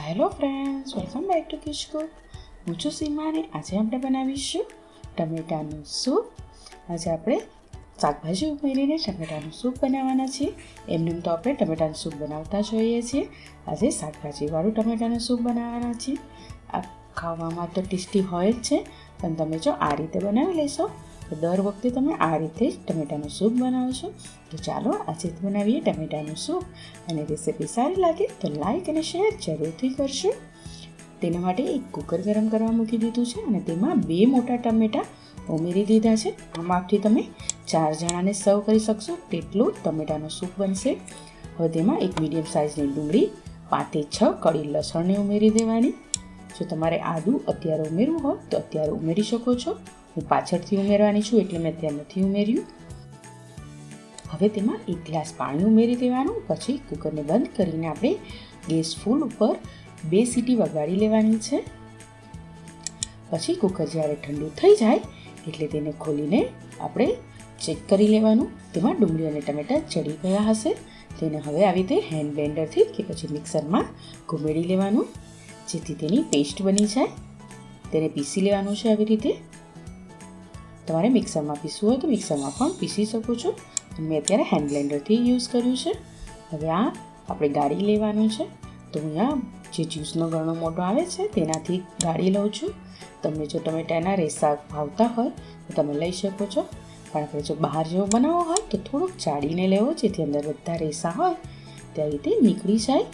Hello friends, welcome back to કિચકુક. હું છું સીમાને. આજે આપણે બનાવીશું ટમેટાનું સૂપ. આજે આપણે શાકભાજી ઉમેરીને ટમેટાનું સૂપ બનાવવાના છીએ. એમને તો આપણે ટમેટાનું સૂપ બનાવતા જ હોઈએ છીએ. આજે શાકભાજીવાળું ટમેટાનું સૂપ બનાવવાના છીએ. આ ખાવામાં તો ટેસ્ટી હોય જ છે, પણ તમે જો આ રીતે બનાવી લેશો તો દર વખતે તમે આ રીતે જ ટમેટાનું સૂપ બનાવશો. તો ચાલો આજે બનાવીએ ટમેટાનું સૂપ. અને રેસીપી સારી લાગે તો લાઈક અને શેર જરૂરથી કરશો. તેના માટે એક કુકર ગરમ કરવા મૂકી દીધું છે અને તેમાં 2 મોટા ટમેટાં ઉમેરી દીધા છે. આ માપથી તમે 4 જણાને સર્વ કરી શકશો તેટલું ટમેટાનું સૂપ બનશે. હવે તેમાં એક મીડિયમ સાઇઝની ડુંગળી, 5 થી 6 કળી લસણને ઉમેરી દેવાની. જો તમારે આદું અત્યારે ઉમેરવું હોય તો અત્યારે ઉમેરી શકો છો. હું પાછળથી ઉમેરવાની છું એટલે મેં અત્યારે નથી ઉમેર્યું. હવે તેમાં 1 ગ્લાસ પાણી ઉમેરી દેવાનું. પછી કુકરને બંધ કરીને આપણે ગેસ ફૂલ ઉપર 2 સીટી વગાડી લેવાની છે. પછી કુકર જ્યારે ઠંડુ થઈ જાય એટલે તેને ખોલીને આપણે ચેક કરી લેવાનું. તેમાં ડુંગળી અને ટમેટાં ચડી ગયા હશે. તેને હવે આવી રીતે હેન્ડ બ્લેન્ડરથી કે પછી મિક્સરમાં ઘુમેડી લેવાનું, જેથી તેની પેસ્ટ બની જાય. તેને પીસી લેવાનું છે આવી રીતે. તમારે મિક્સરમાં પીસવું હોય તો મિક્સરમાં પણ પીસી શકો છો. મેં અત્યારે હેન્ડ બ્લેન્ડરથી યુઝ કર્યું છે. હવે આ આપણે ગાળી લેવાનું છે. તો અહીંયા જે જ્યુસનો ગળનો મોટો આવે છે તેનાથી ગાળી લઉં છું. તમને જો ટમેટાના રેસા ભાવતા હોય તો તમે લઈ શકો છો, પણ આપણે જો બહાર જેવો બનાવવો હોય તો થોડુંક ચાળીને લેવો, જેથી અંદર બધા રેસા હોય તે રીતે નીકળી જાય.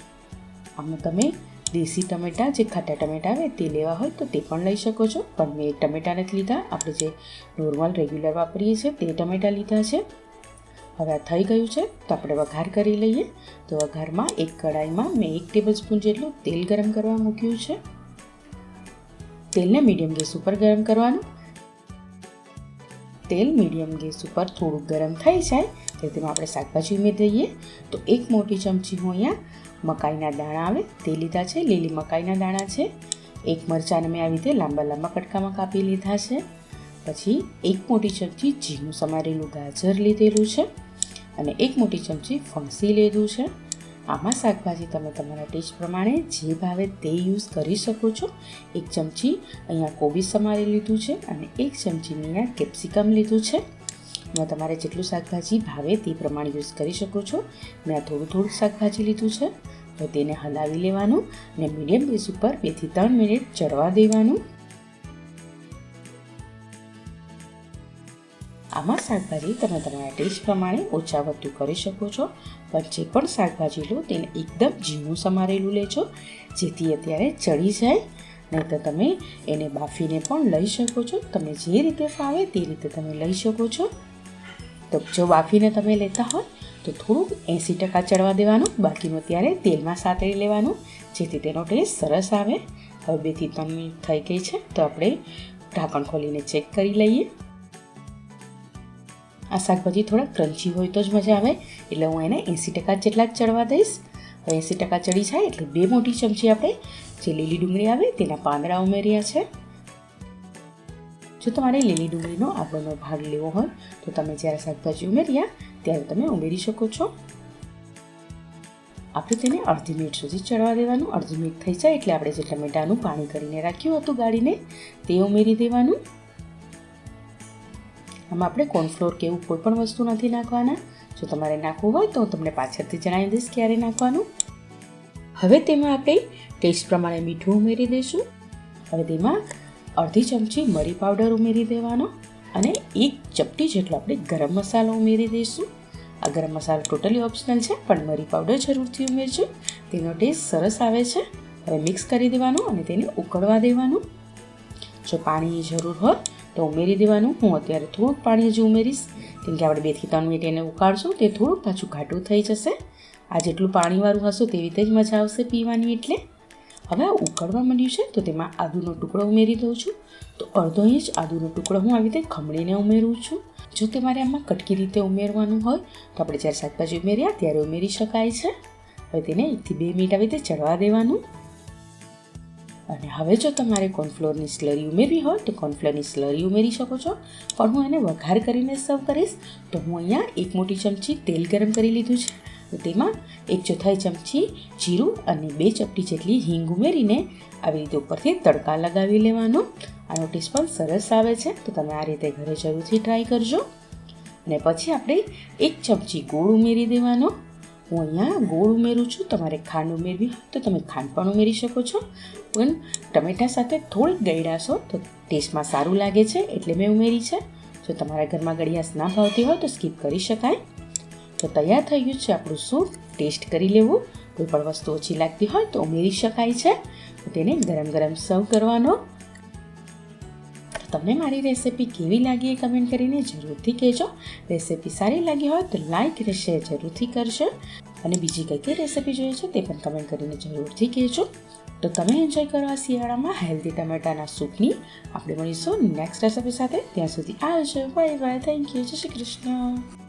આમાં તમે દેશી ટમેટાં, જે ખાટા ટમેટાં આવે તે લેવા હોય તો તે પણ લઈ શકો છો, પણ મેં ટમેટાં નથી લીધા. આપણે જે નોર્મલ રેગ્યુલર વાપરીએ છીએ તે ટમેટાં લીધા છે. હવે આ થઈ ગયું છે તો આપણે વઘાર કરી લઈએ. તો વઘારમાં એક કડાઈમાં મેં 1 ટેબલ સ્પૂન જેટલું તેલ ગરમ કરવા મૂક્યું છે. તેલને મીડિયમ ગેસ ઉપર ગરમ કરવાનું. તેલ મીડિયમ ગેસ ઉપર થોડું ગરમ થઈ જાય તો તેમાં આપણે શાકભાજી ઉમેરી દઈએ. તો 1 મોટી ચમચી હું અહીંયા મકાઈના દાણા આવે તે લીધા છે, લીલી મકાઈના દાણા છે. 1 મરચાંને મેં આવી રીતે લાંબા લાંબા કટકામાં કાપી લીધા છે. પછી 1 મોટી ચમચી ઝીણું સમારેલું ગાજર લીધેલું છે અને 1 મોટી ચમચી ફણસી લીધું છે. આમાં શાકભાજી તમે તમારા ટેસ્ટ પ્રમાણે જે ભાવે તે યુઝ કરી શકો છો. 1 ચમચી અહીંયા કોબીજ સમારી લીધું છે અને 1 ચમચી અહીંયા કેપ્સિકમ લીધું છે. એમાં તમારે જેટલું શાકભાજી ભાવે તે પ્રમાણે યુઝ કરી શકો છો. મેં આ થોડું શાકભાજી લીધું છે. તો તેને હલાવી લેવાનું અને મીડિયમ ગેસ ઉપર 2 થી 3 મિનિટ ચડવા દેવાનું. આમાં શાકભાજી તમે તમારા ટેસ્ટ પ્રમાણે ઓછા વધુ કરી શકો છો, પણ જે પણ શાકભાજી લો તેને એકદમ ઝીણું સમારેલું લેજો, જેથી અત્યારે ચડી જાય. નહીં તો તમે એને બાફીને પણ લઈ શકો છો. તમે જે રીતે ફાવે તે રીતે તમે લઈ શકો છો. તો જો બાફીને તમે લેતા હોય તો થોડુંક 80% ચડવા દેવાનું, બાકીનું અત્યારે તેલમાં સાતળી લેવાનું, જેથી તેનો ટેસ્ટ સરસ આવે. હવે 2 થી 3 મિનિટ થઈ ગઈ છે તો આપણે ઢાંકણ ખોલીને ચેક કરી લઈએ. આ શાકભાજી થોડા ક્રન્ચી હોય તો જ મજા આવે, એટલે હું એને 80% જેટલા જ ચડવા દઈશ. હવે 80% ચડી જાય એટલે 2 મોટી ચમચી આપણે જે લીલી ડુંગળી આવે તેના પાંદડા ઉમેર્યા છે. જો તમારે લીલી ડુંગળીનો આગળનો ભાગ લેવો હોય તો તમે જ્યારે શાકભાજી ઉમેર્યા ત્યારે તમે ઉમેરી શકો છો. આપણે તેને અડધી મિનિટ સુધી ચડવા દેવાનું. અડધી મિનિટ થઈ જાય એટલે આપણે જે ટમેટાનું પાણી કરીને રાખ્યું હતું ગાળીને તે ઉમેરી દેવાનું. આમાં આપણે કોર્નફ્લોર કે એવું કોઈ પણ વસ્તુ નથી નાખવાના. જો તમારે નાખવું હોય તો હું તમને પાછળથી જણાવી દઈશ ક્યારે નાખવાનું. હવે તેમાં આપણે ટેસ્ટ પ્રમાણે મીઠું ઉમેરી દઈશું. હવે તેમાં અડધી ચમચી મરી પાવડર ઉમેરી દેવાનો અને 1 ચપટી જેટલો આપણે ગરમ મસાલો ઉમેરી દઈશું. આ ગરમ મસાલો ટોટલી ઓપ્શનલ છે, પણ મરી પાવડર જરૂરથી ઉમેરજો, તેનો ટેસ્ટ સરસ આવે છે. હવે મિક્સ કરી દેવાનું અને તેને ઉકળવા દેવાનું. જો પાણીની જરૂર હોય તો ઉમેરી દેવાનું. હું અત્યારે થોડુંક પાણી હજુ ઉમેરીશ, કેમ કે આપણે 2 થી 3 મિનિટ એને ઉકાળશું તે થોડુંક પાછું ઘાટું થઈ જશે. આ જેટલું પાણીવાળું હશે તેવી રીતે જ મજા આવશે પીવાની. એટલે હવે આ ઉકળવા માંડ્યું છે તો તેમાં આદુનો ટુકડો ઉમેરી દઉં છું. તો અડધો ઇંચ આદુનો ટુકડો હું આવી રીતે ખમણીને ઉમેરું છું. જો તમારે આમાં કટકી રીતે ઉમેરવાનું હોય તો આપણે જ્યારે શાકભાજી ઉમેર્યા ત્યારે ઉમેરી શકાય છે. હવે તેને 1 થી 2 મિનિટ આવી રીતે ચડવા દેવાનું. અને હવે જો તમારે કોર્નફ્લોરની સ્લરી ઉમેરવી હોય તો કોર્નફ્લોરની સ્લરી ઉમેરી શકો છો, પણ હું એને વઘાર કરીને સર્વ કરીશ. તો હું અહીંયા 1 મોટી ચમચી તેલ ગરમ કરી લીધું છે તો તેમાં 1/4 ચમચી જીરું અને 2 ચપટી જેટલી હિંગ ઉમેરીને આવી રીતે ઉપરથી તડકા લગાવી લેવાનો. આનો ટેસ્ટ પણ સરસ આવે છે, તો તમે આ રીતે ઘરે જરૂરથી ટ્રાય કરજો. અને પછી આપણે 1 ચમચી ગોળ ઉમેરી દેવાનો. હું અહીંયા ગોળ ઉમેરું છું, તમારે ખાંડ ઉમેરવી હોય તો તમે ખાંડ પણ ઉમેરી શકો છો, પણ ટમેટા સાથે થોડીક ગળાશો તો ટેસ્ટમાં સારું લાગે છે એટલે મેં ઉમેરી છે. જો તમારા ઘરમાં ગળ્યાશ ના ભાવતી હોય તો સ્કીપ કરી શકાય. તો તૈયાર થઈ ગયું છે આપણું સૂપ. ટેસ્ટ કરી લેવું, કોઈ પણ વસ્તુ ઓછી લાગતી હોય તો ઉમેરી શકાય છે. તો તેને ગરમ ગરમ સર્વ કરવાનો. તમને મારી રેસિપી કેવી લાગી એ કમેન્ટ કરીને જરૂરથી કહેજો. રેસિપી સારી લાગી હોય તો લાઈક અને શેર જરૂરથી કરજો, અને બીજી કઈ રેસિપી જોઈએ છે તે પણ કમેન્ટ કરીને જરૂરથી કહેજો. તો તમે એન્જોય કરો આ શિયાળામાં હેલ્ધી ટમેટાના સૂપની. આપણે મળીશું નેક્સ્ટ રેસિપી સાથે. ત્યાં સુધી આવજો. Bye bye. Thank you. જય શ્રી કૃષ્ણ.